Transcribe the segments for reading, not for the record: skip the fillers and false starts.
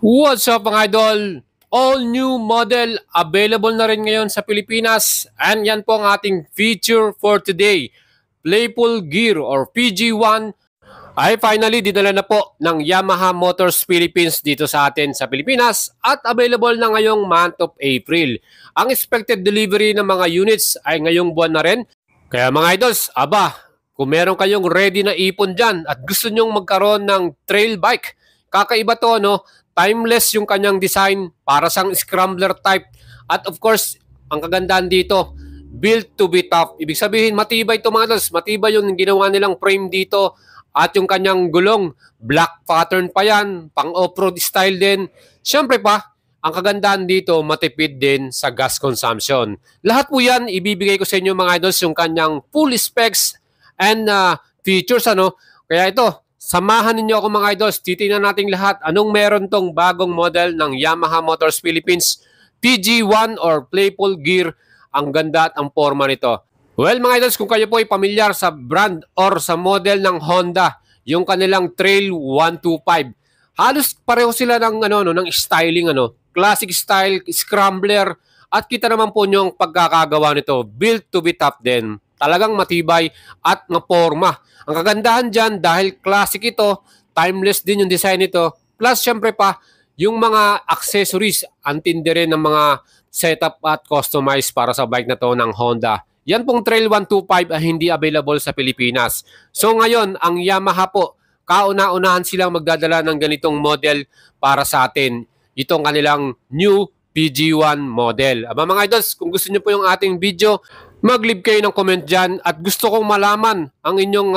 What's up mga idol? All new model available na rin ngayon sa Pilipinas and yan po ang ating feature for today. Playful Gear or PG1 ay finally dinala na po ng Yamaha Motors Philippines dito sa atin sa Pilipinas at available na ngayong month of April. Ang expected delivery ng mga units ay ngayong buwan na rin. Kaya mga idols, kung meron kayong ready na ipon dyan at gusto nyong magkaroon ng trail bike, kakaiba to, no? Timeless yung kanyang design, para sang scrambler type. At of course, ang kagandahan dito, built to be tough. Ibig sabihin, matibay ito mga idols. Matibay yung ginawa nilang frame dito. At yung kanyang gulong, black pattern pa yan, pang off-road style din. Siyempre pa, ang kagandahan dito, matipid din sa gas consumption. Lahat po yan, ibibigay ko sa inyo mga idols, yung kanyang full specs and features. Kaya ito, samahan ninyo ako mga idols, titingnan natin lahat anong meron tong bagong model ng Yamaha Motors Philippines PG1 or Playful Gear. Ang ganda at ang forma nito. Well mga idols, kung kayo po ay pamilyar sa brand or sa model ng Honda, yung kanilang Trail 125, halos pareho sila ng, ng styling, classic style, scrambler, at kita naman po nyo ang pagkakagawa nito, built to be tough din. Talagang matibay at maporma. Ang kagandahan dyan, dahil classic ito, timeless din yung design nito, plus syempre pa, yung mga accessories, antindi rin ng mga setup at customize para sa bike na to ng Honda. Yan pong Trail 125 ay hindi available sa Pilipinas. So ngayon, ang Yamaha po, kauna-unahan silang magdadala ng ganitong model para sa atin. Itong kanilang new PG1 model. Mga idols, kung gusto nyo po yung ating video, mag-leave kayo ng comment dyan at gusto kong malaman ang inyong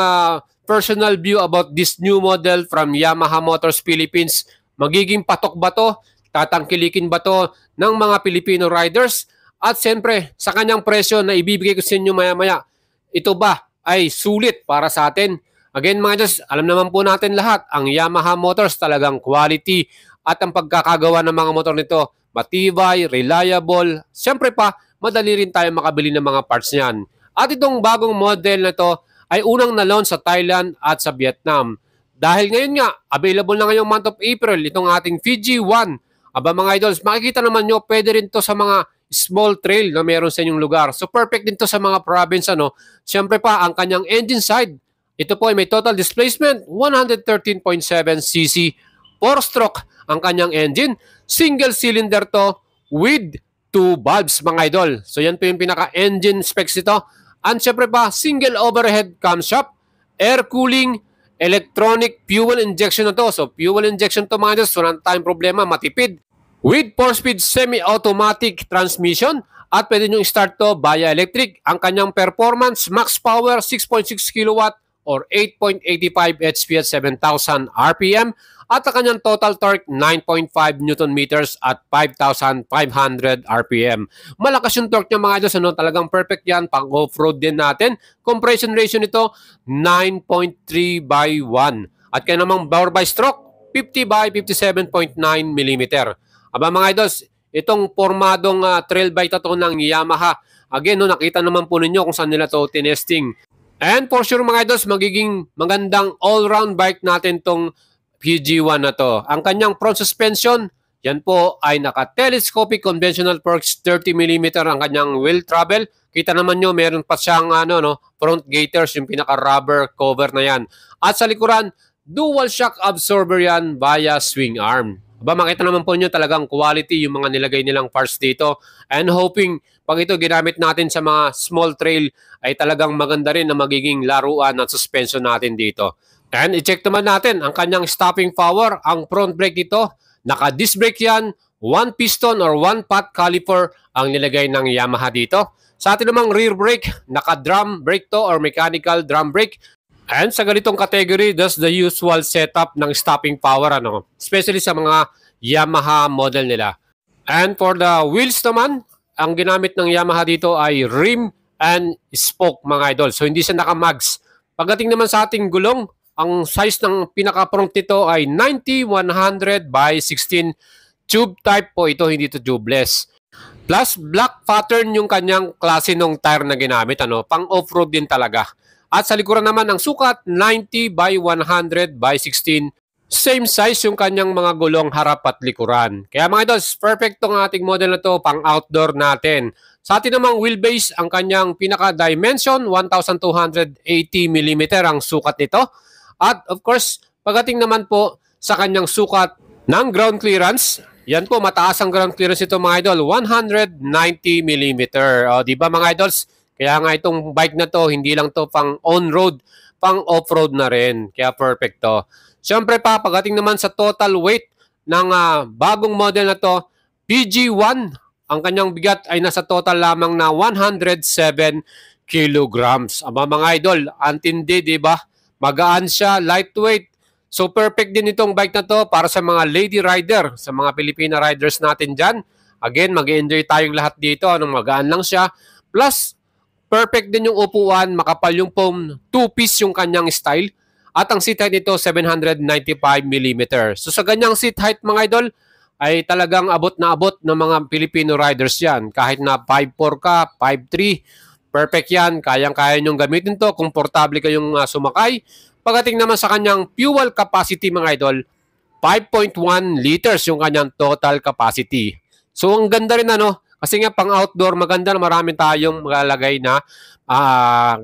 personal view about this new model from Yamaha Motors Philippines. Magiging patok ba to? Tatangkilikin ba to ng mga Filipino riders? At siyempre, sa kanyang presyo na ibibigay ko sa inyo maya-maya, ito ba ay sulit para sa atin? Again mga Diyos, alam naman po natin lahat, ang Yamaha Motors talagang quality at ang pagkakagawa ng mga motor nito, matibay, reliable, siyempre pa, madali rin tayo makabili ng mga parts niyan. At itong bagong model na ito ay unang na-launch sa Thailand at sa Vietnam. Dahil ngayon nga, available na ngayong month of April, itong ating PG1. Mga idols, makikita naman nyo, pwede rin to sa mga small trail na meron sa inyong lugar. So perfect din to sa mga province. Siyempre pa, ang kanyang engine side, ito po ay may total displacement, 113.7cc, 4-stroke ang kanyang engine. Single cylinder to with 2 valves mga idol. So yan po yung pinaka-engine specs nito. And syempre pa, single overhead camshaft, air cooling, electronic fuel injection na to. So fuel injection to mga idol, so wala tayong problema, matipid. With 4-speed semi-automatic transmission at pwede nyo i-start to via electric. Ang kanyang performance, max power 6.6 kW or 8.85 HP at 7,000 RPM. At ang kanyang total torque, 9.5 Newton meters at 5,500 RPM. Malakas yung torque niya mga idols, talagang perfect yan, pang off-road din natin. Compression ratio nito, 9.3/1. At kaya namang power by stroke, 50/57.9 mm. Mga idols, itong formadong trail bike na to ng Yamaha, again, nakita naman po ninyo kung saan nila to tinesting. And for sure mga idols, magiging magandang all-round bike natin tong PG1 na to. Ang kanyang front suspension, yan po ay naka-telescopic conventional forks, 30mm ang kanyang wheel travel. Kita naman nyo, meron pa siyang front gaiters, yung pinaka-rubber cover na yan. At sa likuran, dual shock absorber yan via swing arm. Makita naman po nyo talagang quality yung mga nilagay nilang parts dito. And hoping pag ito ginamit natin sa mga small trail ay talagang maganda rin na magiging laruan at suspension natin dito. And i-check naman natin ang kanyang stopping power. Ang front brake dito, naka-disc brake yan, 1 piston or 1 pot caliper ang nilagay ng Yamaha dito. Sa atin namang rear brake, naka-drum brake to or mechanical drum brake. And sa ganitong category, that's the usual setup ng stopping power, especially sa mga Yamaha model nila. And for the wheels naman, ang ginamit ng Yamaha dito ay rim and spoke mga idol. So hindi siya naka-mags. Pagdating naman sa ating gulong, ang size ng pinaka-front nito ay 90/100/16 tube type po ito, hindi ito tubeless. Plus black pattern yung kanyang klase ng tire na ginamit, pang off-road din talaga. At sa likuran naman ang sukat, 90/100/16 Same size yung kanyang mga gulong harap at likuran. Kaya mga idols, perfect tong ating model na to pang outdoor natin. Sa atin namang wheelbase, ang kanyang pinaka-dimension, 1,280 mm ang sukat nito. At of course, pagdating naman po sa kanyang sukat ng ground clearance, yan po, mataas ang ground clearance ito mga idol, 190 mm. O, di ba mga idols? Kaya nga itong bike na to, hindi lang to pang on-road, pang off-road na rin. Kaya perfect to. Siyempre pa, pagdating naman sa total weight ng bagong model na to, PG1, ang kanyang bigat ay nasa total lamang na 107 kilograms. Aba mga idol, antindi, di ba? Magaan siya, lightweight. So perfect din itong bike na to para sa mga lady rider, sa mga Filipina riders natin dyan. Again, mag-enjoy tayong lahat dito. Anong magaan lang siya. Plus, perfect din yung upuan, makapal yung foam, two-piece yung kanyang style. At ang seat height nito, 795 mm. So sa ganyang seat height mga idol, ay talagang abot na abot ng mga Filipino riders yan. Kahit na 5'4 ka, 5'3, perfect yan. Kayang-kaya nyong gamitin to, komportable kayong sumakay. Pagdating naman sa kanyang fuel capacity mga idol, 5.1 liters yung kanyang total capacity. So ang ganda rin ano, kasi nga pang outdoor maganda na maraming tayong malalagay na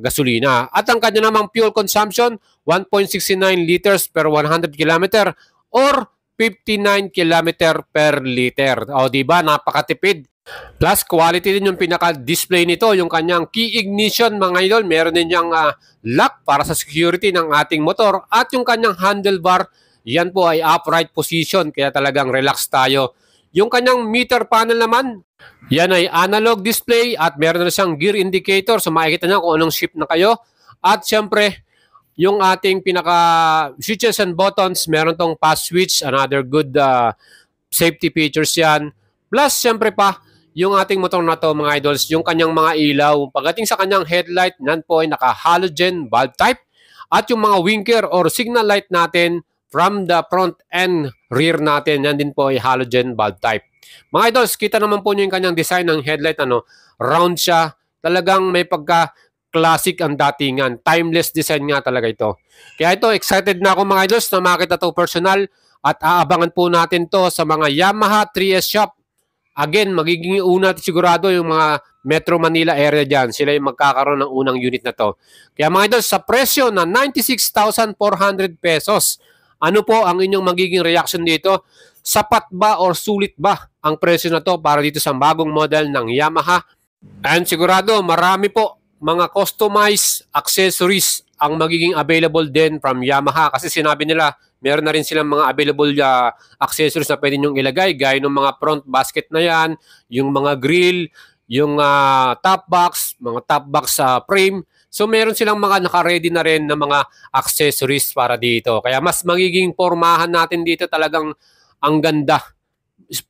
gasolina. At ang kanya namang fuel consumption, 1.69 liters per 100 km or 59 km per liter. O diba, napakatipid. Plus quality din yung pinaka-display nito, yung kanyang key ignition mga idol. Meron din yung lock para sa security ng ating motor at yung kanyang handlebar, yan po ay upright position kaya talagang relax tayo. Yung kanyang meter panel naman, yan ay analog display at meron na siyang gear indicator so makikita niyo kung anong shift na kayo. At syempre, yung ating pinaka switches and buttons, meron tong pass switch, another good safety features yan. Plus, syempre pa, yung ating motor na to mga idols, yung kanyang mga ilaw. Pagdating sa kanyang headlight, yan po ay naka-halogen bulb type. At yung mga winker or signal light natin from the front and rear natin, yan din po ay halogen bulb type. Mga idols, kita naman po nyo yung kanyang design ng headlight, ano, round siya. Talagang may pagka-classic ang datingan. Timeless design nga talaga ito. Kaya ito, excited na ako mga idols na makita to personal at aabangan po natin to sa mga Yamaha 3S shop. Again, magiging una sigurado yung mga Metro Manila area dyan. Sila yung magkakaroon ng unang unit na to. Kaya mga idols, sa presyo na 96,400 pesos, ano po ang inyong magiging reaction dito? Sapat ba or sulit ba ang presyo na to para dito sa bagong model ng Yamaha? And sigurado, marami po mga customized accessories ang magiging available din from Yamaha kasi sinabi nila, meron na rin silang mga available accessories na pwede nyong ilagay gaya ng mga front basket na yan, yung mga grill, yung top box, mga top box frame. So meron silang mga naka-ready na rin na mga accessories para dito. Kaya mas magiging pormahan natin dito talagang ang ganda.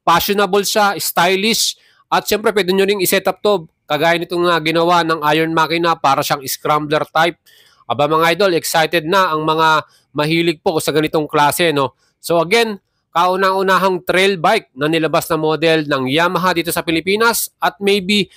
Fashionable siya, stylish, at syempre pwede nyo rin i-set up to kagaya nitong ginawa ng Iron Makina para siyang scrambler type. Aba mga idol, excited na ang mga mahilig po sa ganitong klase, no? So again, kaunang-unahang trail bike na nilabas na model ng Yamaha dito sa Pilipinas at maybe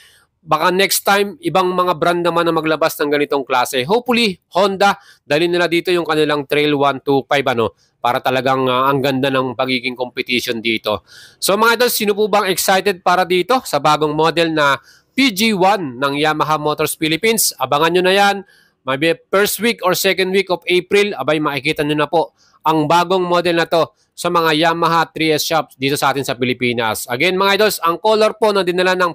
baka next time ibang mga brand naman na maglabas ng ganitong klase. Hopefully, Honda, dalhin nila dito yung kanilang Trail 125 ano, para talagang ang ganda ng pagiging competition dito. So mga idol, sino po bang excited para dito sa bagong model na PG1 ng Yamaha Motors Philippines? Abangan nyo na yan. Maybe first week or second week of April, abay makikita nyo na po ang bagong model na to sa mga Yamaha 3S shops dito sa atin sa Pilipinas. Again mga idols, ang color po na dinala ng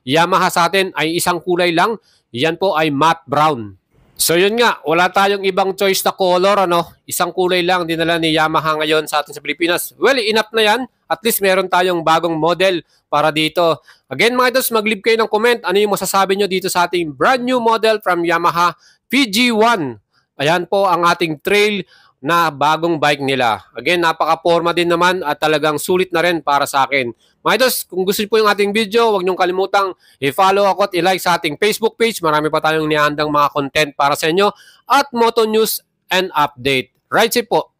Yamaha sa atin ay isang kulay lang. Yan po ay matte brown. So yun nga, wala tayong ibang choice na color, ano? Isang kulay lang dinala ni Yamaha ngayon sa atin sa Pilipinas. Well, enough na yan. At least meron tayong bagong model para dito. Again mga idols, mag-leave kayo ng comment. Ano yung masasabi nyo dito sa ating brand new model from Yamaha PG1. Ayan po ang ating trail na bagong bike nila. Again, napaka-forma din naman at talagang sulit na rin para sa akin. Mga idols, kung gusto niyo po yung ating video, huwag niyong kalimutang i-follow ako at i-like sa ating Facebook page. Marami pa tayong nihandang mga content para sa inyo at Moto News and Update. Right, po.